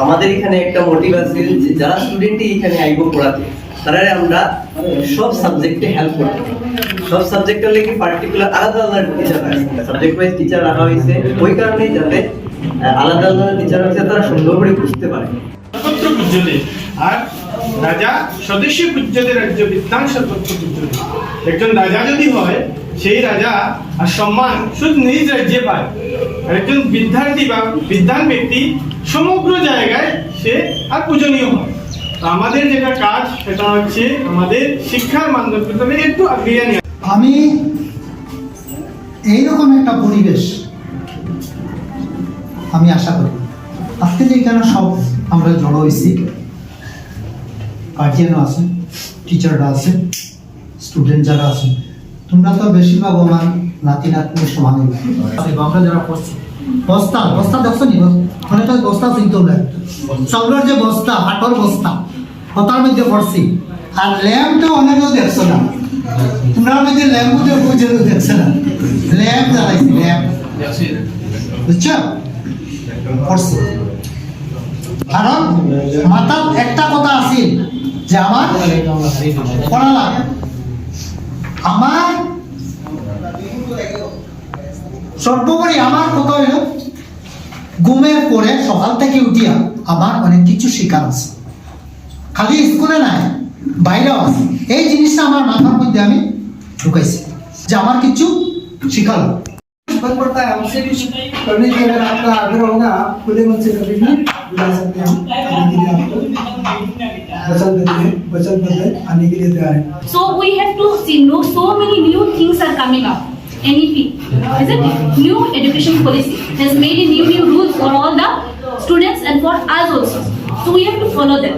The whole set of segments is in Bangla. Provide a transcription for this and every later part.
আমাদের এখানে একটা মোটিভ আছে যে যারা স্টুডেন্টই এখানে আইব পড়াতে তারা আমরা সব সাবজেক্টে হেল্প করতে সব সাবজেক্টের লেগে পার্টিকুলার আলাদা আলাদা টিচার আছে সাবজেক্ট ওয়াইজ টিচার রাখা হয়েছে ওই কারণেই যাতে আলাদা আলাদা টিচার আছে তারা সুন্দর করে বুঝতে পারে। সর্বত্র পূজ্যতে আর রাজা স্বদেশী পূজ্যতে রাজ্য বিদ্যান সর্বত্র পূজ্যতে। একজন রাজা যদি হয় সেই রাজা আর সম্মান শুধু নিজ রাজ্যে পায়, আর একজন বিদ্যার্থী বা বিদ্যান ব্যক্তি সমগ্র জায়গায় সে আর পূজনীয় হয়। তো আমাদের যেটা কাজ সেটা হচ্ছে আমাদের শিক্ষার মানদণ্ডটাকে একটু আগিয়ে নিয়ে। আমি এইরকম একটা পরিবেশ আমি আশা করি আজকে যে এখানে সব আমরা জড়ো হয়েছি, গার্জিয়ানও আছে, টিচাররা আছে, স্টুডেন্ট যারা আছে, তোমরা তো বেশিরভাগ আমার নাতি নাতনির সমান আমরা যারা পড়ছি বস্তা বস্তা দেখছো নি মানে তো বস্তা চিনতে হবে চাউলের যে বস্তা হাটর বস্তা হতার মধ্যে পড়ছি আর ল্যাম্প তো অনেকেও দেখছো না তোমরা মধ্যে ল্যাম্প বুঝে দেখছো না ল্যাম্প জ্বালাইছি ল্যাম্প বুঝছো পড়ছি কারণ মাথার একটা কথা আছে যে আমার পড়ালা আমার সর্বোপরি আমার কথা হইল ঘুমের পরে সকাল থেকে উঠিয়া আমার অনেক কিছু শেখার আছে, খালি স্কুলে নাই বাইরেও আছে। এই জিনিসটা আমার মাথার মধ্যে আমি ঢুকাইছি যে আমার কিছু শিখালো। पड़ता है हमसे भी करने की अगर आपका आग्रह होगा आप खुले मन से कभी भी बुला सकते हैं। आने के लिए आपको वचन बदले आने के लिए तैयार है। So we have to see so many new things are coming up. NEP, isn't it? New education policy has made a new rules for all the students and for us also. So we have to follow them.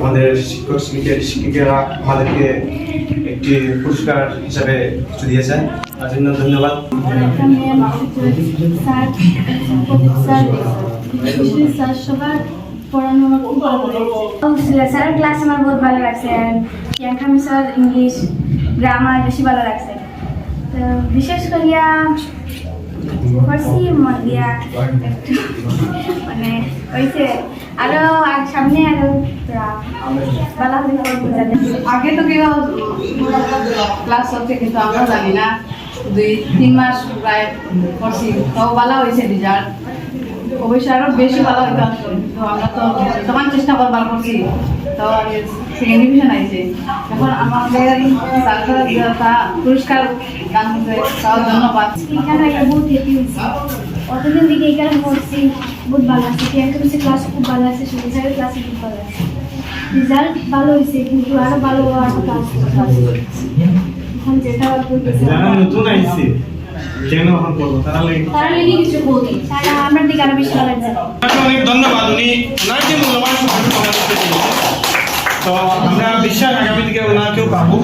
আমাদের শিক্ষক শিক্ষিকারা আমাদেরকে একটি পুরস্কার হিসাবে কিছু দিয়েছেন, তার জন্য ধন্যবাদ। স্যার ক্লাস আমার বহুত ভালো লাগছে, ইয়াংখামি স্যার ইংলিশ গ্রামার বেশি ভালো লাগছে। তো বিশেষ করিয়া পড়ছি মন দিয়া মানে হয়েছে আরো সামনে আরো ভালো আগে তো কেউ ক্লাস হচ্ছে কিন্তু আমরা জানি না, 2-3 মাস প্রায় পড়ছি, তাও ভালো হয়েছে রেজাল্ট। অবশ্যই আরো বেশি ভালো হইতে তো আমরা তো সমান চেষ্টা করবার করছি, তো সেকেন্ড ডিভিশন আইছে। এখন আমাদের পুরস্কার দান করতে তাও ধন্যবাদ। এখানে একটা বহুত হ্যাপি হয়েছে, অতদিন দিকে এখানে পড়ছি বহুত ভালো লাগছে, ইয়াংখামি ক্লাস খুব ভালো লাগছে, সুবিধা স্যারের ক্লাসে খুব ভালো লাগছে, রেজাল্ট ভালো হয়েছে কিন্তু আরো ভালো হওয়ার ক্লাস এখন যেটা যারা নতুন আইছে কেন এখন করবো তারা লেগে কিছু বলি তারা আমার দিকে আরো বেশি ভালো লাগছে। অনেক ধন্যবাদ, উনি ওনার যে মূল্যবান সময় আমাদেরকে দিয়েছেন। তো আমরা বিশ্বাস আগামী দিকে ওনাকেও পাবো।